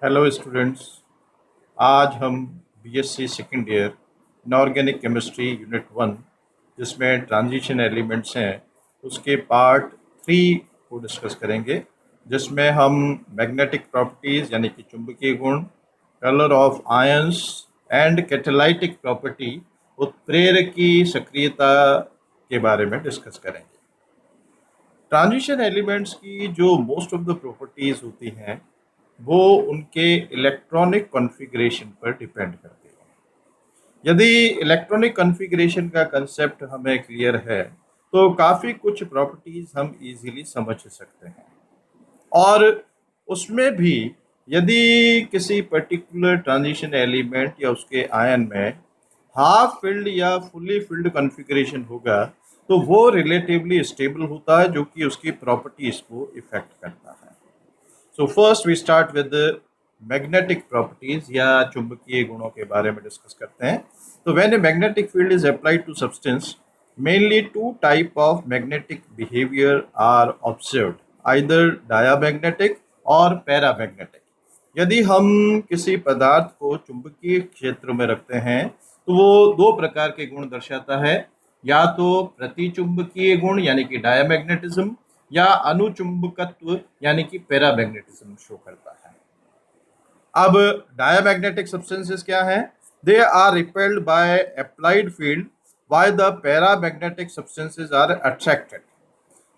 Hello students. आज हम BSc second year inorganic chemistry unit 1 जिसमें ट्रांजिशन एलिमेंट्स हैं उसके पार्ट 3 को डिस्कस करेंगे, जिसमें हम मैग्नेटिक प्रॉपर्टीज़ यानी कि चुंबकीय गुण, colour of ions and catalytic property उत्प्रेरकी सक्रियता के बारे में डिस्कस करेंगे। ट्रांजिशन एलिमेंट्स की जो मोस्ट ऑफ द प्रॉपर्टीज़ होती हैं वो उनके इलेक्ट्रॉनिक कॉन्फ़िगरेशन पर डिपेंड करती है। यदि इलेक्ट्रॉनिक कॉन्फ़िगरेशन का कंसेप्ट हमें क्लियर है तो काफ़ी कुछ प्रॉपर्टीज़ हम इजीली समझ सकते हैं। और उसमें भी यदि किसी पर्टिकुलर ट्रांजिशन एलिमेंट या उसके आयन में हाफ फिल्ड या फुली फिल्ड कॉन्फ़िगरेशन होगा तो वो रिलेटिवली स्टेबल होता है, जो कि उसकी प्रॉपर्टीज़ को इफ़ेक्ट करता है। So first we start with the magnetic properties या चुंबकीय गुणों के बारे में डिस्कस करते हैं। तो when a magnetic field is applied to substance, mainly two type of magnetic behavior are observed, either diamagnetic और paramagnetic। यदि हम किसी पदार्थ को चुंबकीय क्षेत्र में रखते हैं तो वो दो प्रकार के गुण दर्शाता है, या तो प्रतिचुंबकीय गुण यानी कि डायमैग्नेटिज्म या अनुचुंबकत्व यानी कि पैरामैग्नेटिज्म शो करता है। अब डायमैग्नेटिक सब्सटेंसेस क्या हैं? They are repelled by applied field by the paramagnetic substances are attracted.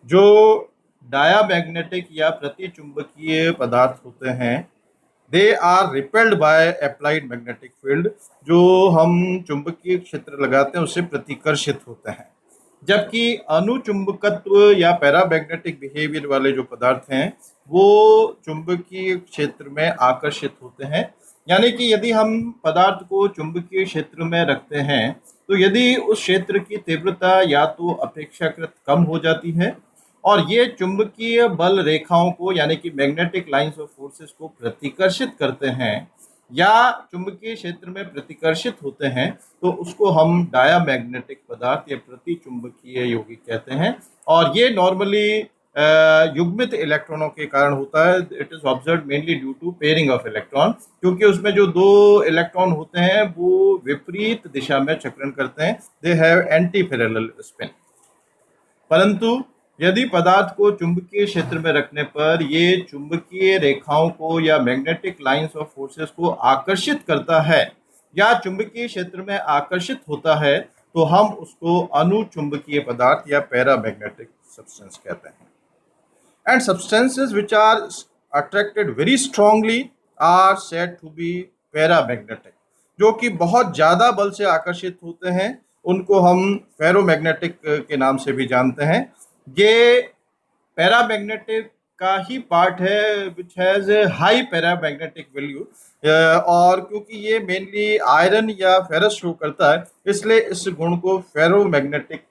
जो डायमैग्नेटिक या प्रतिचुंबकीय पदार्थ होते हैं they are repelled by applied magnetic field, जो हम चुंबकीय क्षेत्र लगाते हैं उससे प्रतिकर्षित होते हैं। जबकि अनुचुंबकत्व या पैरामैग्नेटिक बिहेवियर वाले जो पदार्थ हैं वो चुंबकीय क्षेत्र में आकर्षित होते हैं। यानी कि यदि हम पदार्थ को चुंबकीय क्षेत्र में रखते हैं तो यदि उस क्षेत्र की तीव्रता या तो अपेक्षाकृत कम हो जाती है और ये चुंबकीय बल रेखाओं को यानी कि मैग्नेटिक लाइंस ऑफ फोर्सेस को प्रतिकर्षित करते हैं या चुंबकीय क्षेत्र में प्रतिकर्षित होते हैं, तो उसको हम डायमैग्नेटिक पदार्थ या प्रतिचुंबकीय यौगिक कहते हैं। और ये नॉर्मली युग्मित इलेक्ट्रॉनों के कारण होता है। It is observe mainly due to pairing of electron, क्योंकि उसमें जो दो इलेक्ट्रॉन होते हैं वो विपरीत दिशा में चक्रण करते हैं। They have anti parallel spin. परंतु यदि पदार्थ को चुंबकीय क्षेत्र में रखने पर ये चुंबकीय रेखाओं को या मैग्नेटिक लाइंस ऑफ फोर्सेस को आकर्षित करता है या चुंबकीय क्षेत्र में आकर्षित होता है, तो हम उसको अनुचुंबकीय पदार्थ या पैरामैग्नेटिक सब्सटेंस कहते हैं। And substances which are attracted very strongly are said to be paramagnetic. जो कि बहुत ज़्यादा बल से आकर्षित होते हैं उनको हम फेरोमैग्नेटिक के नाम से भी जानते हैं। ये पैरामैग्नेटिक का ही पार्ट है which has high paramagnetic value, और क्योंकि ये मेनली आयरन या फेरस शो करता है इसलिए इस गुण को फेरोमैग्नेटिक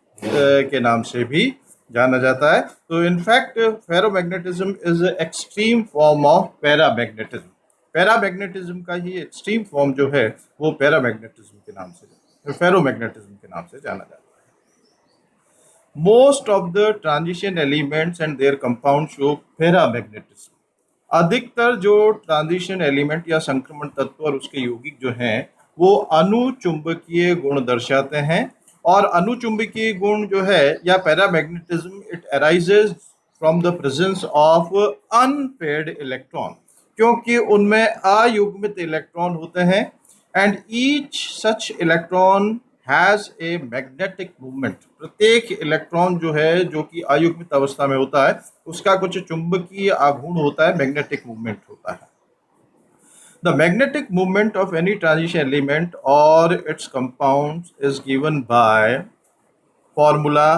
के नाम से भी जाना जाता है। तो in fact ferromagnetism is extreme form of paramagnetism. Paramagnetism का ही एक्सट्रीम फॉर्म जो है वो पैरामैग्नेटिज्म के नाम से, फेरोमैग्नेटिज्म के नाम से जाना जाता है। Most of the transition elements and their compounds show paramagnetism। अधिकतर जो ट्रांजिशन एलिमेंट या संक्रमण तत्व और उसके यौगिक जो हैं वो अनुचुंबकीय गुण दर्शाते हैं। और अनुचुंबकीय गुण जो है या paramagnetism it arises from the presence of unpaired electron, क्योंकि उनमें अयुग्मित इलेक्ट्रॉन होते हैं। And each such electron has a magnetic movement. प्रत्येक इलेक्ट्रॉन जो है जो कि अयुग्मित अवस्था में होता है उसका कुछ चुंबकीय आघूर्ण होता है, मैग्नेटिक मूवमेंट होता है। The magnetic movement of any transition element or its compounds is given by formula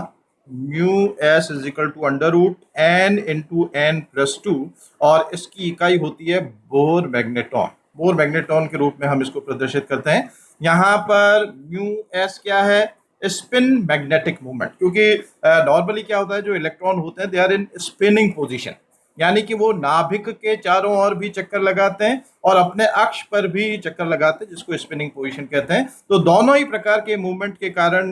mu s is equal to under root n into n plus 2, और इसकी इकाई होती है बोर मैग्नेटॉन। बोर मैग्नेटॉन के रूप में हम इसको प्रदर्शित करते हैं। यहाँ पर म्यू एस क्या है? स्पिन मैग्नेटिक मूवमेंट, क्योंकि नॉर्मली क्या होता है जो इलेक्ट्रॉन होते हैं they are in spinning position, यानी कि वो नाभिक के चारों ओर भी चक्कर लगाते हैं और अपने अक्ष पर भी चक्कर लगाते हैं, जिसको स्पिनिंग पोजीशन कहते हैं। तो दोनों ही प्रकार के मूवमेंट के कारण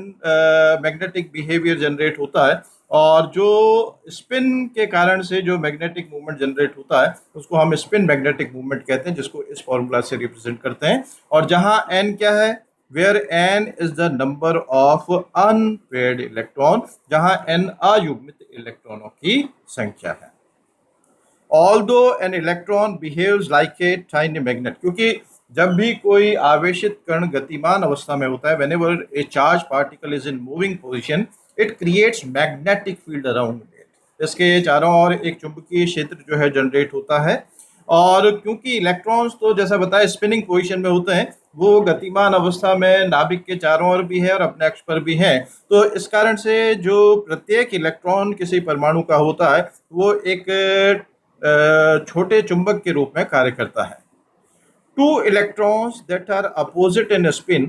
मैग्नेटिक बिहेवियर जनरेट होता है। और जो स्पिन के कारण से जो मैग्नेटिक मूवमेंट जनरेट होता है उसको हम स्पिन मैग्नेटिक मूवमेंट कहते हैं, जिसको इस फॉर्मूला से रिप्रेजेंट करते हैं। और जहां एन क्या है, where n is the number of unpaired electron, जहां एन अयुग्मित इलेक्ट्रॉनों की संख्या है। Although n electron behaves like a tiny magnet, क्योंकि जब भी कोई आवेशित कण गतिमान अवस्था में होता है, whenever A charge particle is in moving position, it creates magnetic field around it. इसके चारों ओर एक चुंबकीय क्षेत्र जो है जनरेट होता है। और क्योंकि इलेक्ट्रॉन्स तो जैसा बताया स्पिनिंग पोजीशन में होते हैं, वो गतिमान अवस्था में नाभिक के चारों ओर भी है और अपने अक्ष पर भी है, तो इस कारण से जो प्रत्येक इलेक्ट्रॉन किसी परमाणु का होता है वो एक छोटे चुंबक के रूप में कार्य करता है। Two electrons that are opposite in spin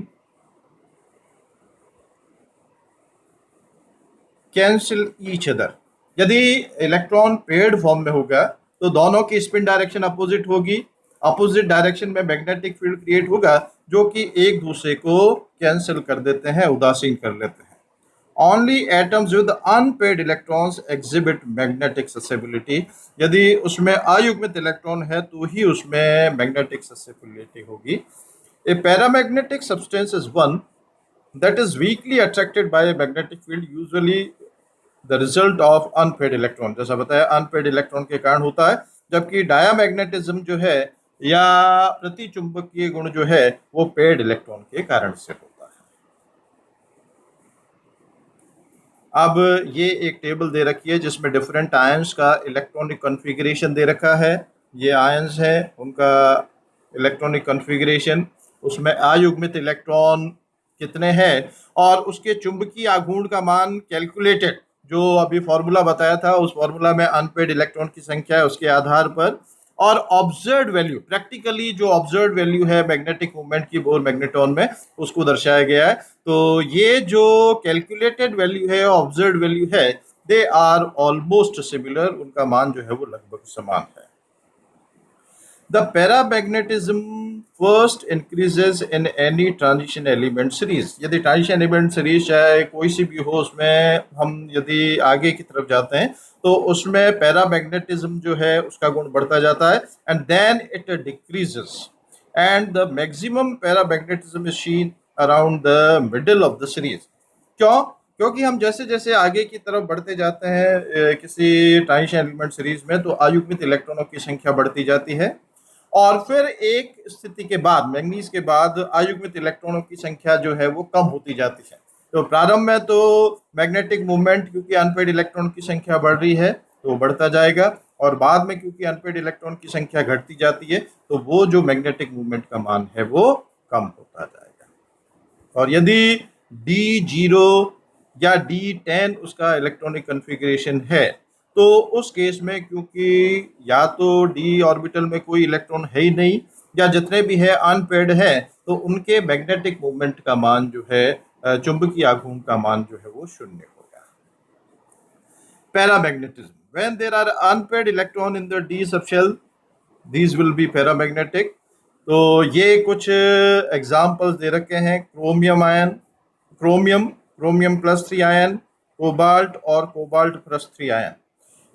cancel each other. यदि इलेक्ट्रॉन पेयर्ड फॉर्म में होगा तो दोनों की स्पिन डायरेक्शन अपोजिट होगी, अपोजिट डायरेक्शन में मैग्नेटिक फील्ड क्रिएट होगा जो कि एक दूसरे को कैंसिल कर देते हैं, उदासीन कर लेते हैं। Only atoms with unpaired electrons exhibit magnetic susceptibility। यदि उसमें अयुग्मित इलेक्ट्रॉन है तो ही उसमें मैग्नेटिक ससेसिबिलिटी होगी। A paramagnetic substance is one that is weakly attracted by a magnetic field, usually the result of unpaired electron। जैसा बताया अनपेड इलेक्ट्रॉन के कारण होता है, जबकि डायामैग्नेटिज्म जो है या प्रतिचुंबकीय गुण जो है वो पेड इलेक्ट्रॉन के कारण से होता है। अब ये एक टेबल दे रखी है जिसमें डिफरेंट आयंस का इलेक्ट्रॉनिक कॉन्फ़िगरेशन दे रखा है। ये आयंस है, उनका इलेक्ट्रॉनिक कॉन्फ़िगरेशन, उसमें अयुग्मित इलेक्ट्रॉन कितने हैं और उसके चुंबकीय आघूर्ण का मान कैलकुलेटेड, जो अभी फॉर्मूला बताया था उस फॉर्मूला में अनपेड इलेक्ट्रॉन की संख्या है उसके आधार पर, और ऑब्जर्व्ड वैल्यू, प्रैक्टिकली जो ऑब्जर्व्ड वैल्यू है मैग्नेटिक मूवमेंट की बोर मैग्नेट्रॉन में, उसको दर्शाया गया है। तो ये जो कैलकुलेटेड वैल्यू है, ऑब्जर्व्ड वैल्यू है, दे आर ऑलमोस्ट सिमिलर, उनका मान जो है वो लगभग समान है। The paramagnetism first increases in any transition element series। यदि ट्रांजिशन एलिमेंट सीरीज चाहे कोई सी भी हो, उसमें हम यदि आगे की तरफ जाते हैं तो उसमें पैरामैग्नेटिज्म जो है उसका गुण बढ़ता जाता है, and then it decreases and the maximum paramagnetism is seen around the middle of the series. क्यों? क्योंकि हम जैसे जैसे आगे की तरफ बढ़ते जाते हैं किसी ट्रांजिशन एलिमेंट सीरीज में, तो अयुग्मित इलेक्ट्रॉनों की संख्या बढ़ती जाती है, और फिर एक स्थिति के बाद, मैंगनीज के बाद, अयुग्मित इलेक्ट्रॉनों की संख्या जो है वो कम होती जाती है। तो प्रारंभ में तो मैग्नेटिक मूवमेंट, क्योंकि अनपेड इलेक्ट्रॉन की संख्या बढ़ रही है तो बढ़ता जाएगा, और बाद में क्योंकि अनपेड इलेक्ट्रॉन की संख्या घटती जाती है तो वो जो मैग्नेटिक मूवमेंट का मान है वो कम होता जाएगा। और यदि D0 या D10 उसका इलेक्ट्रॉनिक कन्फिग्रेशन है तो उस केस में, क्योंकि या तो d ऑर्बिटल में कोई इलेक्ट्रॉन है ही नहीं या जितने भी है अनपेड है, तो उनके मैग्नेटिक मूवमेंट का मान जो है, चुंबकीय आघूर्ण का मान जो है वो शून्य होगा। Paramagnetism, when there are unpaid electron in the d subshell, these will be paramagnetic. तो ये कुछ एग्जाम्पल्स दे रखे हैं। Chromium ion, chromium +3 ion, cobalt और कोबाल्ट +3 आयन।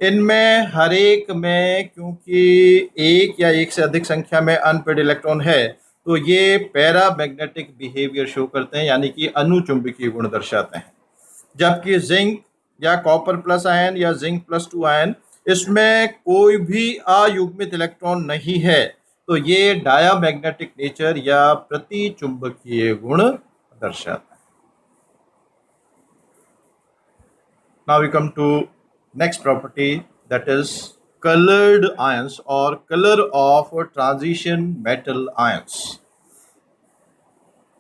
इनमें हर एक में क्योंकि एक या एक से अधिक संख्या में अनपेड इलेक्ट्रॉन है तो ये पैरामैग्नेटिक बिहेवियर शो करते हैं, यानी कि अनुचुंबकीय गुण दर्शाते हैं। जबकि जिंक या कॉपर प्लस आयन या जिंक +2 आयन, इसमें कोई भी अयुग्मित इलेक्ट्रॉन नहीं है, तो ये डायामैग्नेटिक नेचर या प्रतिचुंबकीय गुण दर्शाता है। Now we come to next property, that is colored ions or color of transition metal ions।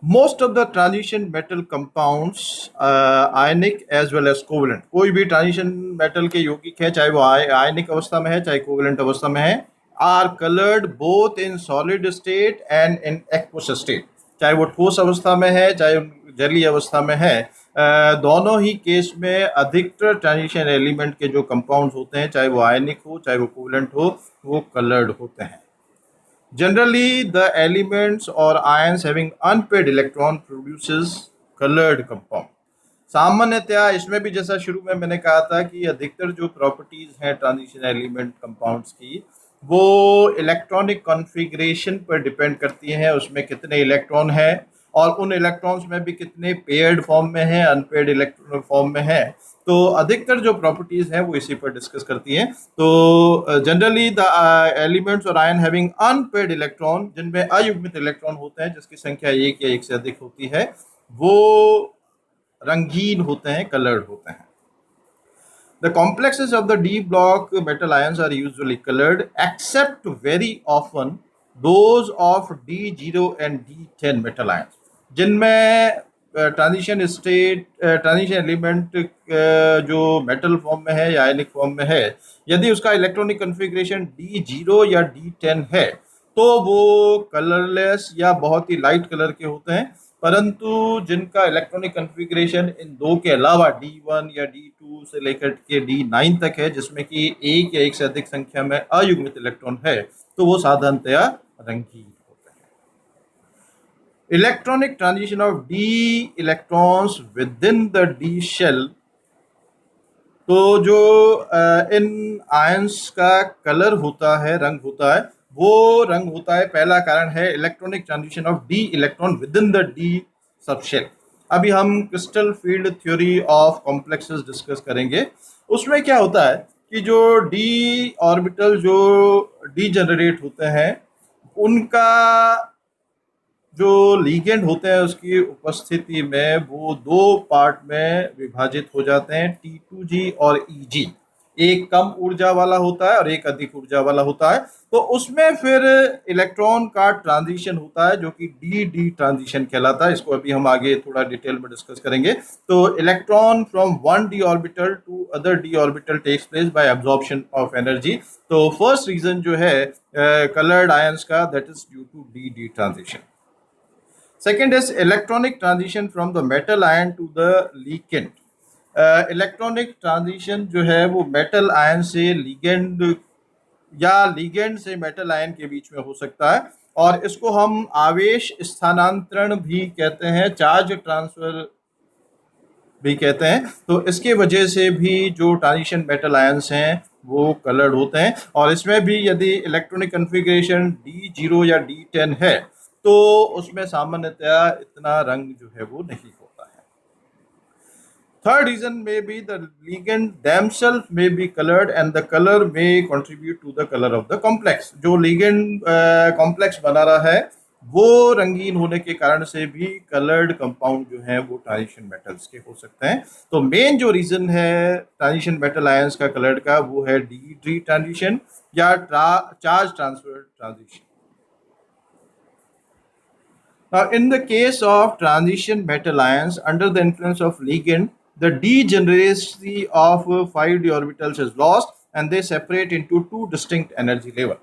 Most of the transition metal compounds, ionic as well as covalent, कोई भी ट्रांजिशन मेटल के यौगिक है, चाहे वो आयनिक अवस्था में है चाहे कोवेलेंट अवस्था में है, are coloured both in solid state and in aqueous state. चाहे वो ठोस अवस्था में है चाहे जलीय अवस्था में है, दोनों ही केस में अधिकतर ट्रांजिशन एलिमेंट के जो कंपाउंड्स होते हैं, चाहे वो आयनिक हो चाहे वो कोवेलेंट हो, वो कलर्ड होते हैं। Generally, the elements or ions having unpaired electron produces colored compound। सामान्यतया इसमें भी जैसा शुरू में मैंने कहा था कि अधिकतर जो प्रॉपर्टीज हैं ट्रांजिशन एलिमेंट कंपाउंड्स की, वो इलेक्ट्रॉनिक कॉन्फ़िगरेशन पर डिपेंड करती हैं, उसमें कितने इलेक्ट्रॉन हैं और उन इलेक्ट्रॉन्स में भी कितने पेयर्ड फॉर्म में हैं, अनपेयर्ड इलेक्ट्रॉन फॉर्म में हैं। तो अधिकतर जो प्रॉपर्टीज हैं वो इसी पर डिस्कस करती हैं। तो जनरली द एलिमेंट्स और आयन हैविंग अनपेयर्ड इलेक्ट्रॉन, जिनमें अयुग्मित इलेक्ट्रॉन होते हैं जिसकी संख्या एक या एक से अधिक होती है, वो रंगीन होते हैं, कलर्ड होते हैं। The complexes of the D block metal ions are usually colored, except very often those of D0 and D10 metal ions, जिनमें ट्रांजिशन एलिमेंट जो मेटल फॉर्म में है या आयनिक फॉर्म में है, यदि उसका इलेक्ट्रॉनिक कन्फिग्रेशन D0 या D10 है तो वो कलरलेस या बहुत ही लाइट कलर के होते हैं। परंतु जिनका इलेक्ट्रॉनिक कन्फिग्रेशन इन दो के अलावा D1 या D2 से लेकर के D9 तक है, जिसमें कि एक या एक से अधिक संख्या में अयुग्मित इलेक्ट्रॉन है, तो वो साधारणतया रंगीन होते हैं। Electronic transition of D electrons with in the D shell, तो जो इन आयंस का कलर होता है, रंग होता है, वो रंग होता है, पहला कारण है electronic transition of D electron with in the D subshell. अभी हम crystal field theory of complexes discuss करेंगे। उसमें क्या होता है कि जो डी ऑर्बिटल जो डी जनरेट होते हैं, उनका जो लीगेंड होते हैं उसकी उपस्थिति में वो दो पार्ट में विभाजित हो जाते हैं, T2G और EG। एक कम ऊर्जा वाला होता है और एक अधिक ऊर्जा वाला होता है। तो उसमें फिर इलेक्ट्रॉन का ट्रांजिशन होता है जो कि डी डी ट्रांजिशन कहलाता है। इसको अभी हम आगे थोड़ा डिटेल में डिस्कस करेंगे। तो electron from one D orbital to other D orbital takes place by absorption of energy. तो फर्स्ट रीजन जो है कलर्ड आयंस का, that is due to D D transition. Second is electronic transition from the metal ion to the ligand. Electronic transition जो है वो metal ion से ligand या ligand से मेटल आयन के बीच में हो सकता है, और इसको हम आवेश स्थानांतरण भी कहते हैं, चार्ज ट्रांसफर भी कहते हैं। तो इसके वजह से भी जो ट्रांजिशन मेटल आयंस हैं वो कलर्ड होते हैं, और इसमें भी यदि इलेक्ट्रॉनिक कन्फिग्रेशन D0 या D10 है तो उसमें सामान्यतया इतना रंग जो है वो नहीं होता है। थर्ड रीजन में be the ligand themselves may be colored and the color may contribute to the color of the complex। जो लिगेंड कॉम्प्लेक्स बना रहा है वो रंगीन होने के कारण से भी कलर्ड कंपाउंड जो है वो ट्रांजिशन मेटल्स के हो सकते हैं। तो मेन जो रीजन है ट्रांजिशन मेटल आयंस का कलर्ड का वो है डी डी ट्रांजिशन या charge transfer transition. Now, in the case of transition metal ions under the influence of ligand, the degeneracy of 5d orbitals is lost and they separate into two distinct energy level।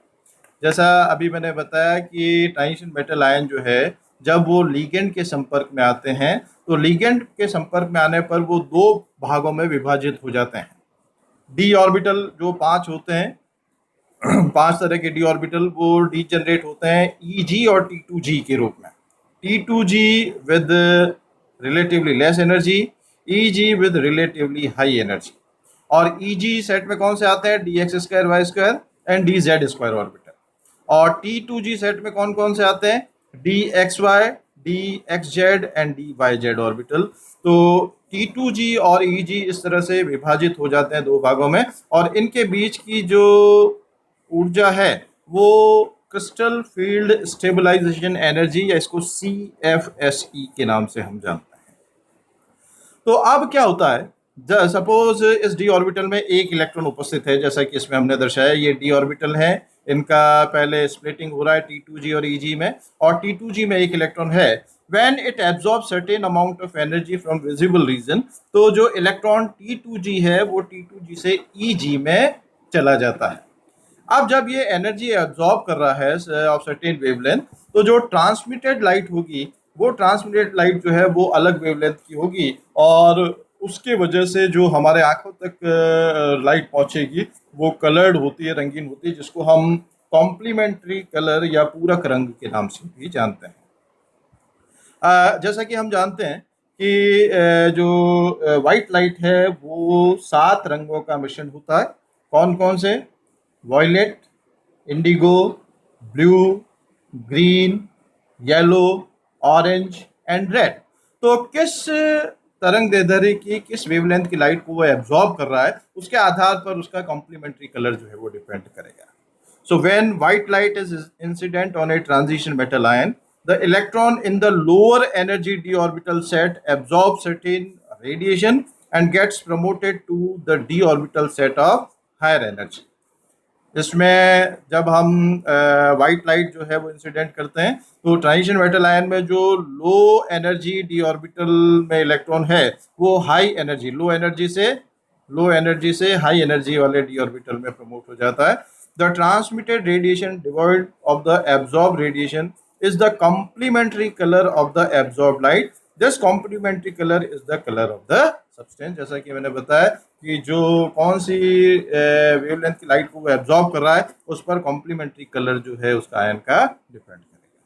जैसा अभी मैंने बताया कि transition metal ion जो है जब वो ligand के संपर्क में आते हैं तो लिगेंड के संपर्क में आने पर वो दो भागों में विभाजित हो जाते हैं। डी ऑर्बिटल जो 5 होते हैं, 5 तरह के डी ऑर्बिटल वो डीजनरेट होते हैं EG और T2G के रूप में। T2G with relatively less energy, EG with relatively high energy। और EG सेट में कौन से आते हैं? dx² y² and dz² orbital. और T2G सेट में कौन कौन से आते हैं? dxy, dxz and dyz orbital. तो T2G और EG इस तरह से विभाजित हो जाते हैं दो भागों में, और इनके बीच की जो ऊर्जा है वो क्रिस्टल फील्ड स्टेबलाइजेशन एनर्जी या इसको CFSE के नाम से हम जानते हैं। तो अब क्या होता है, सपोज इस डी ऑर्बिटल में एक इलेक्ट्रॉन उपस्थित है, जैसा कि इसमें हमने दर्शाया, ये डी ऑर्बिटल है, इनका पहले स्प्लिटिंग हो रहा है T2G और EG में, और T2G में एक इलेक्ट्रॉन है। When it absorb certain amount of energy from visible region, तो जो इलेक्ट्रॉन T2G है वो T2G से EG में चला जाता है। अब जब ये एनर्जी एब्जॉर्ब कर रहा है ऑफ सर्टेन वेवलेंथ, तो जो ट्रांसमिटेड लाइट होगी वो ट्रांसमिटेड लाइट जो है वो अलग वेवलेंथ की होगी, और उसके वजह से जो हमारे आंखों तक लाइट पहुंचेगी वो कलर्ड होती है, रंगीन होती है, जिसको हम कॉम्प्लीमेंट्री कलर या पूरक रंग के नाम से भी जानते हैं। जैसा कि हम जानते हैं कि जो वाइट लाइट है वो 7 रंगों का मिश्रण होता है। कौन कौन से? Violet, indigo, blue, green, yellow, orange and red. तो किस तरंग दैर्ध्य की किस वेवलेंथ की लाइट को वो एब्जॉर्ब कर रहा है, उसके आधार पर उसका कॉम्प्लीमेंट्री कलर जो है वो डिपेंड करेगा। So when white light is incident on a transition metal ion, the electron in the lower energy d orbital set absorbs certain radiation and gets promoted to the d orbital set of higher energy. इसमें जब हम white light जो है वो incident करते हैं तो transition metal ion में जो लो एनर्जी डी ऑर्बिटल में इलेक्ट्रॉन है वो लो एनर्जी से हाई एनर्जी वाले डी ऑर्बिटल में प्रमोट हो जाता है। The transmitted radiation devoid of the absorb radiation is the complementary colour of the absorb light. This complementary colour is the colour of the substance. जैसा कि मैंने बताया कि जो कौन सी वेवलेंथ की लाइट को वो एब्जॉर्ब कर रहा है उस पर कॉम्प्लीमेंट्री कलर जो है उसका आयन का डिपेंड करेगा।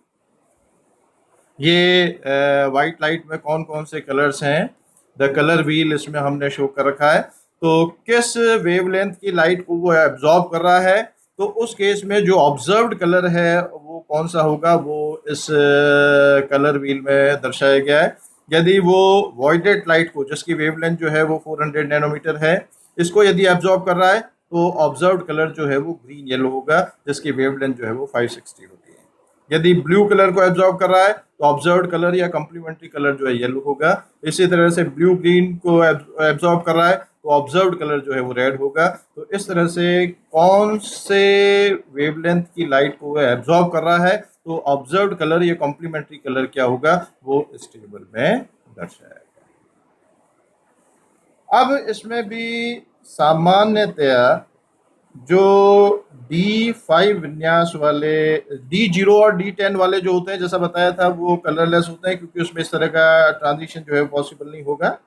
ये वाइट लाइट में कौन कौन से कलर्स हैं, द कलर व्हील इसमें हमने शो कर रखा है। तो किस वेवलेंथ की लाइट को वो एब्जॉर्ब कर रहा है, तो उस केस में जो ऑब्जर्व्ड कलर है वो कौन सा होगा, वो इस कलर व्हील में दर्शाया गया है। यदि वो वॉइडेड लाइट को, जिसकी वेवलेंथ जो है वो 400 नैनोमीटर है, इसको यदि एब्जॉर्ब कर रहा है तो ऑब्जर्व्ड कलर जो है वो ग्रीन येलो होगा, जिसकी वेवलेंथ जो है वो 560 होती है। यदि ब्लू कलर को एब्जॉर्ब कर रहा है तो ऑब्जर्व्ड कलर या कॉम्प्लीमेंट्री कलर जो है येलो होगा। इसी तरह से ब्लू ग्रीन को एब्जॉर्ब कर रहा है तो ऑब्जर्व्ड कलर जो है वो रेड होगा। तो इस तरह से कौन से वेवलेंथ की लाइट को एब्जॉर्ब कर रहा है तो ऑब्जर्व्ड कलर या कॉम्प्लीमेंट्री कलर क्या होगा, वो इस टेबल में दर्शाया गया। अब इसमें भी सामान्यतया जो D5 विन्यास वाले, D0 और D10 वाले जो होते हैं, जैसा बताया था, वो कलरलेस होते हैं क्योंकि उसमें इस तरह का ट्रांजिशन जो है पॉसिबल नहीं होगा।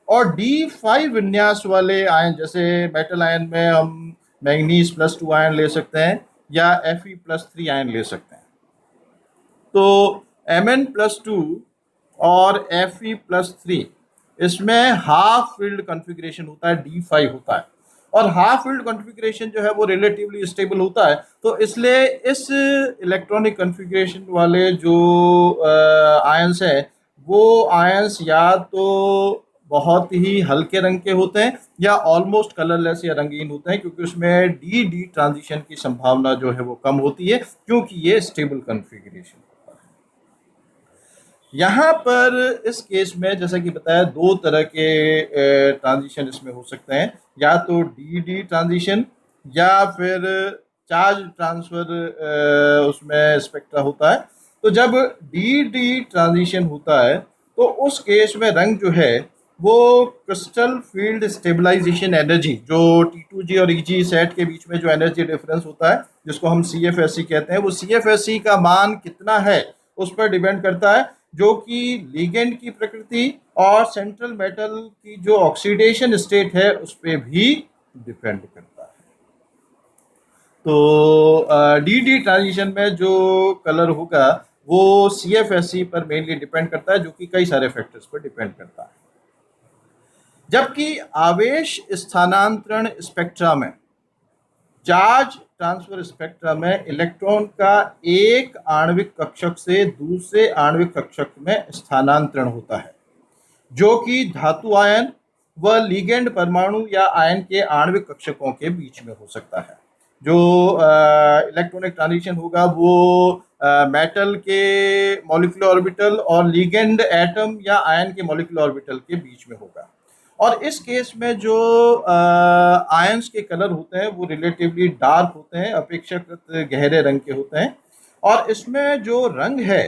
और D5 विन्यास वाले आयन, जैसे मेटल आयन में हम मैग्नीज +2 आयन ले सकते हैं या Fe+3 आयन ले सकते हैं। तो Mn+2 और Fe+3 इसमें हाफ फील्ड कॉन्फ़िगरेशन होता है, D5 होता है, और हाफ फील्ड कॉन्फ़िगरेशन जो है वो रिलेटिवली स्टेबल होता है। तो इसलिए इस इलेक्ट्रॉनिक कॉन्फ़िगरेशन वाले जो आयंस हैं वो आयंस या तो बहुत ही हल्के रंग के होते हैं या ऑलमोस्ट कलरलेस या रंगीन होते हैं, क्योंकि उसमें डी डी ट्रांजिशन की संभावना जो है वो कम होती है क्योंकि ये स्टेबल कॉन्फ़िगरेशन होता है। यहाँ पर इस केस में जैसा कि बताया, दो तरह के ट्रांजिशन इसमें हो सकते हैं, या तो डी डी ट्रांजिशन या फिर चार्ज ट्रांसफर उसमें स्पेक्ट्रा होता है। तो जब डी डी ट्रांजिशन होता है तो उस केस में रंग जो है वो क्रिस्टल फील्ड स्टेबलाइजेशन एनर्जी, जो T2G और EG सेट के बीच में जो एनर्जी डिफरेंस होता है जिसको हम CFSE कहते हैं, वो CFSE का मान कितना है उस पर डिपेंड करता है, जो कि लिगेंड की प्रकृति और सेंट्रल मेटल की जो ऑक्सीडेशन स्टेट है उस पर भी डिपेंड करता है। तो डी डी ट्रांजिशन में जो कलर होगा वो CFSE पर मेनली डिपेंड करता है, जो कि कई सारे फैक्टर्स पर डिपेंड करता है। जबकि आवेश स्थानांतरण स्पेक्ट्रा में, चार्ज ट्रांसफर स्पेक्ट्रा में, इलेक्ट्रॉन का एक आणविक कक्षक से दूसरे आणविक कक्षक में स्थानांतरण होता है, जो कि धातु आयन व लिगेंड परमाणु या आयन के आणविक कक्षकों के बीच में हो सकता है। जो इलेक्ट्रॉनिक ट्रांजिशन होगा वो मेटल के मॉलिक्यूलर ऑर्बिटल और लिगेंड एटम या आयन के मॉलिक्यूलर ऑर्बिटल के बीच में होगा। और इस केस में जो आयंस के कलर होते हैं वो रिलेटिवली डार्क होते हैं, अपेक्षाकृत गहरे रंग के होते हैं, और इसमें जो रंग है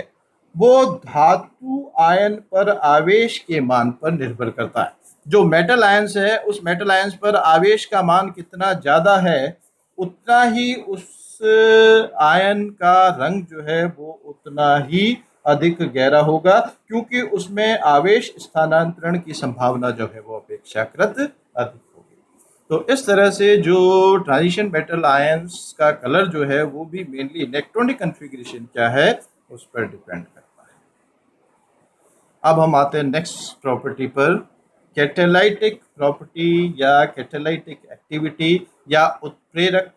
वो धातु आयन पर आवेश के मान पर निर्भर करता है। जो मेटल आयंस है उस मेटल आयंस पर आवेश का मान कितना ज़्यादा है उतना ही उस आयन का रंग जो है वो उतना ही अधिक गहरा होगा, क्योंकि उसमें आवेश स्थानांतरण की संभावना जो है वो अपेक्षाकृत अधिक होगी। तो इस तरह से जो ट्रांजिशन मेटल आयंस का कलर जो है वो भी मेनली इलेक्ट्रॉनिक कॉन्फ़िगरेशन क्या है उस पर डिपेंड करता है। अब हम आते हैं नेक्स्ट प्रॉपर्टी पर, कैटालाइटिक प्रॉपर्टी या कैटालाइटिक एक्टिविटी या उत्प्रेरक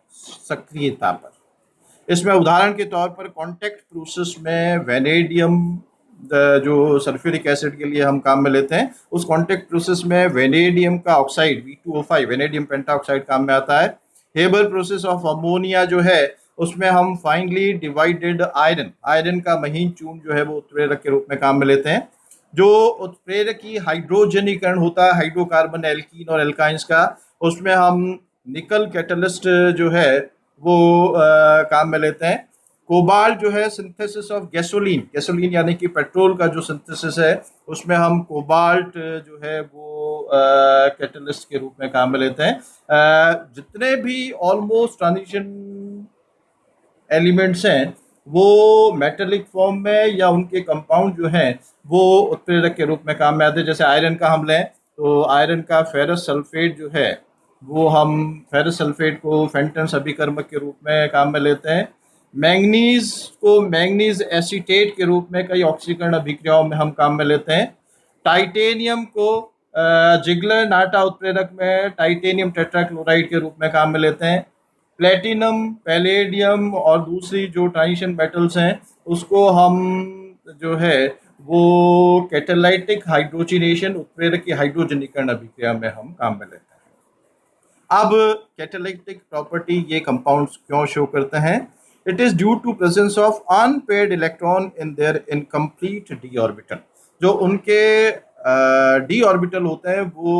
सक्रियता पर। इसमें उदाहरण के तौर पर कॉन्टैक्ट प्रोसेस में वेनेडियम, जो सल्फ्यूरिक एसिड के लिए हम काम में लेते हैं, उस कॉन्टैक्ट प्रोसेस में वेनेडियम का ऑक्साइड V2O5 वेनेडियम पेंटाऑक्साइड काम में आता है। हेबर प्रोसेस ऑफ अमोनिया जो है उसमें हम फाइनली डिवाइडेड आयरन का महीन चूर्ण जो है वो उत्प्रेरक के रूप में काम में लेते हैं। जो उत्प्रेरकी हाइड्रोजनीकरण होता है हाइड्रोकार्बन एल्कीन और एल्काइंस का, उसमें हम निकल कैटलिस्ट जो है वो काम में लेते हैं। कोबाल्ट जो है सिंथेसिस ऑफ गैसोलीन यानी कि पेट्रोल का जो सिंथेसिस है उसमें हम कोबाल्ट जो है वो कैटलिस्ट के रूप में काम में लेते हैं। जितने भी ऑलमोस्ट ट्रांजिशन एलिमेंट्स हैं वो मेटेलिक फॉर्म में या उनके कंपाउंड जो हैं वो उत्प्रेरक के रूप में काम में आते हैं। जैसे आयरन का हम लें तो आयरन का फेरस सल्फेट जो है वो हम फेरस सल्फेट को फेंटन अभिकर्मक के रूप में काम में लेते हैं। मैंगनीज को मैंगनीज एसीटेट के रूप में कई ऑक्सीकरण अभिक्रियाओं में हम काम में लेते हैं। टाइटेनियम को जिगलर नाटा उत्प्रेरक में टाइटेनियम टेट्राक्लोराइड के रूप में काम में लेते हैं। प्लेटिनम, पैलेडियम और दूसरी जो ट्रांजिशन मेटल्स हैं उसको हम जो है वो कैटालाइटिक हाइड्रोजनेशन उत्प्रेरक की हाइड्रोजनीकरण अभिक्रिया में हम काम में लेते हैं। अब कैटालाइटिक प्रॉपर्टी ये कंपाउंड्स क्यों शो करते हैं? It is due to presence of unpaired electron in their incomplete D orbital. जो उनके डी ऑर्बिटल होते हैं वो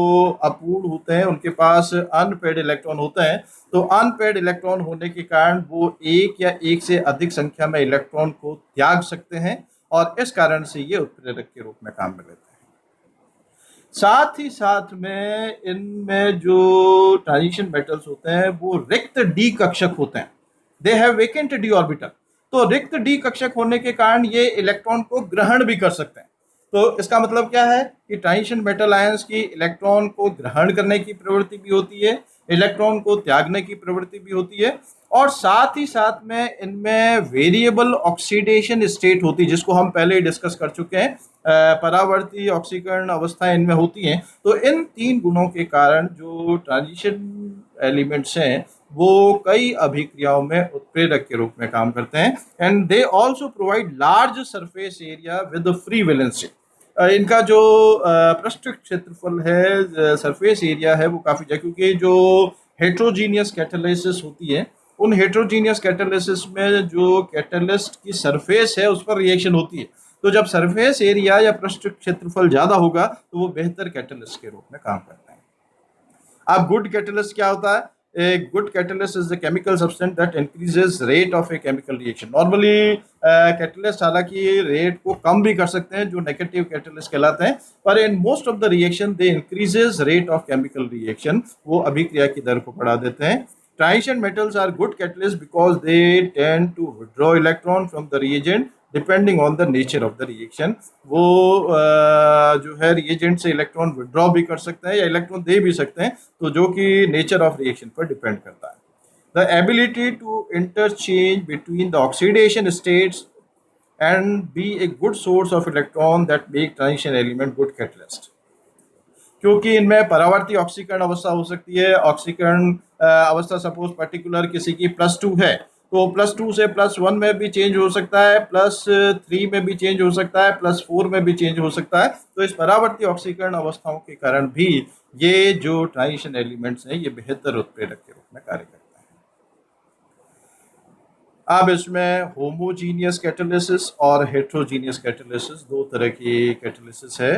अपूर्ण होते हैं, उनके पास अनपेयर्ड इलेक्ट्रॉन होते हैं। तो अनपेयर्ड इलेक्ट्रॉन होने के कारण वो एक या एक से अधिक संख्या में इलेक्ट्रॉन को त्याग सकते हैं और इस कारण से ये उत्प्रेरक के रूप में काम में लेते हैं। साथ ही साथ में इनमें जो ट्रांजिशन मेटल्स होते हैं वो रिक्त डी कक्षक होते हैं, they have vacant D orbital. तो रिक्त डी कक्षक होने के कारण ये इलेक्ट्रॉन को ग्रहण भी कर सकते हैं। तो इसका मतलब क्या है कि ट्रांजिशन मेटल आयंस की इलेक्ट्रॉन को ग्रहण करने की प्रवृत्ति भी होती है, इलेक्ट्रॉन को त्यागने की प्रवृत्ति भी होती है, और साथ ही साथ में इनमें वेरिएबल ऑक्सीडेशन स्टेट होती है, जिसको हम पहले ही डिस्कस कर चुके हैं। परावर्ती ऑक्सीकरण अवस्थाएं इनमें होती हैं। तो इन तीन गुणों के कारण जो ट्रांजिशन एलिमेंट्स हैं वो कई अभिक्रियाओं में उत्प्रेरक के रूप में काम करते हैं। And they also provide large surface area with free valency. इनका जो पृष्ठ क्षेत्रफल है, सरफेस एरिया है, वो काफ़ी है, क्योंकि जो हेट्रोजीनियस कैटालिसिस होती है उन हेट्रोजीनियस कैटालिसिस में जो कैटालिस्ट की सरफेस है उस पर रिएक्शन होती है। तो जब सरफेस एरिया या पृष्ठ क्षेत्रफल ज़्यादा होगा तो वो बेहतर कैटालिस्ट के रूप में काम करता है। अब गुड कैटालिस्ट क्या होता है? A good catalyst is the chemical substance that increases rate of a chemical reaction. Normally catalyst हालांकि रेट को कम भी कर सकते हैं जो नेगेटिव कैटालिस्ट कहलाते हैं, पर in most of the reaction they increases rate of chemical reaction, वो अभिक्रिया की दर को बढ़ा देते हैं। Transition metals are good catalysts because they tend to withdraw electron from the reagent depending on the nature of the reaction. वो जो है रिएजेंट से इलेक्ट्रॉन विड्रॉ भी कर सकते हैं या इलेक्ट्रॉन दे भी सकते हैं, तो जो कि नेचर ऑफ रिएक्शन पर डिपेंड करता है। The ability to interchange between the oxidation states and be a good source of electron that make transition element good catalyst. क्योंकि इनमें परावर्ती ऑक्सीकरण अवस्था हो सकती है। ऑक्सीकरण अवस्था सपोज पर्टिकुलर किसी की +2 है तो +2 से +1 में भी चेंज हो सकता है, +3 में भी चेंज हो सकता है, +4 में भी चेंज हो सकता है। तो इस परावर्ती ऑक्सीकरण अवस्थाओं के कारण भी ये जो ट्रांजिशन एलिमेंट्स हैं ये बेहतर उत्प्रेरक के रूप में कार्य करते हैं। अब इसमें होमोजीनियस कैटालिसिस और हेट्रोजीनियस कैटालिसिस, दो तरह की कैटालिसिस है।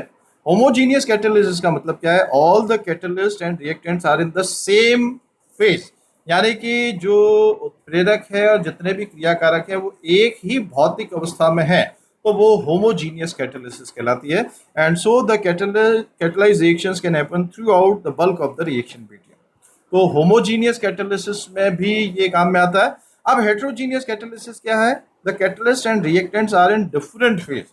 होमोजीनियस कैटालिसिस का मतलब क्या है? All the catalyst and reactants are in the same phase, यानी कि जो उत्प्रेरक है और जितने भी क्रियाकारक है वो एक ही भौतिक अवस्था में है, तो वो होमोजीनियस कैटालिसिस कहलाती है। And so the catalysations can happen throughout the bulk of the reaction medium. तो होमोजीनियस कैटालिसिस में भी ये काम में आता है। अब हेट्रोजीनियस कैटालिसिस क्या है? The catalyst and reactants are in different phase,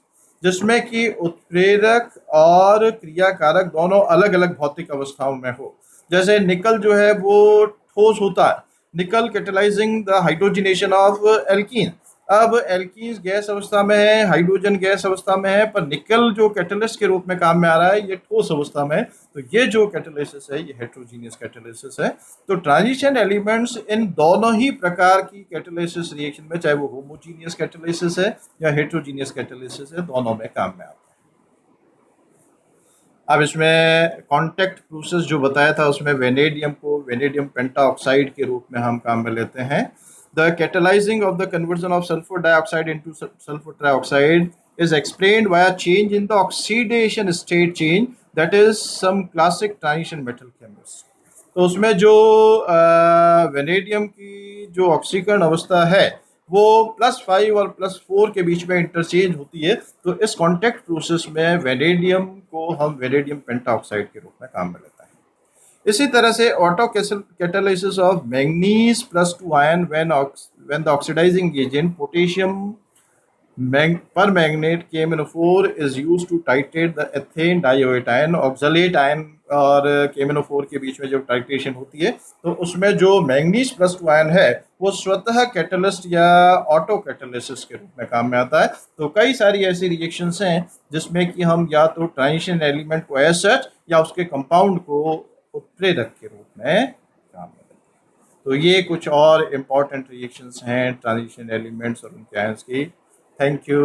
जिसमें कि उत्प्रेरक और क्रियाकारक दोनों अलग अलग भौतिक अवस्थाओं में हो। जैसे निकल जो है वो ठोस होता है, निकल catalysing the hydrogenation of alkene, अब एल्कीन्स गैस अवस्था में है, हाइड्रोजन गैस अवस्था में है, पर निकल जो कैटलिस्ट के रूप में काम में आ रहा है ये ठोस अवस्था में है। तो ये जो कैटालिसिस है ये हेट्रोजीनियस कैटालिसिस है। तो ट्रांजिशन एलिमेंट्स इन दोनों ही प्रकार की कैटालिसिस रिएक्शन में, चाहे वो होमोजीनियस कैटालिसिस है या हेट्रोजीनियस कैटालिसिस है, दोनों में काम में आता है। अब इसमें कॉन्टैक्ट प्रोसेस जो बताया था उसमें वेनेडियम को वेनेडियम पेंटाऑक्साइड के रूप में हम काम में लेते हैं। The catalysing of the conversion of sulphur dioxide into sulphur trioxide is explained by a change in the oxidation state change, that is some classic transition metal chemist। तो उसमें जो वेनेडियम की जो ऑक्सीकरण अवस्था है वो +5 और +4 के बीच में इंटरचेंज होती है। तो इस कॉन्टैक्ट प्रोसेस में वेनेडियम को हम वेनेडियम पेंटाऑक्साइड के रूप में काम में लेते हैं। इसी तरह से auto catalysis of manganese +2 ion when the oxidising agent potassium permanganate KMnO4 is used to titrate the ethane diioatine oxalate ion और KMnO4 के बीच में जब टाइट्रेशन होती है तो उसमें जो मैंगनीज +2 आयन है वो स्वतः कैटलिस्ट या ऑटो कैटालिसिस के रूप में काम में आता है। तो कई सारी ऐसी रिएक्शंस हैं जिसमें कि हम या तो ट्रांजिशन एलिमेंट को एज सच या उसके कंपाउंड को उत्प्रेरक के रूप में काम में लेते हैं। तो ये कुछ और इम्पॉर्टेंट रिएक्शंस हैं ट्रांजिशन एलिमेंट्स और उनके आयंस की। Thank you.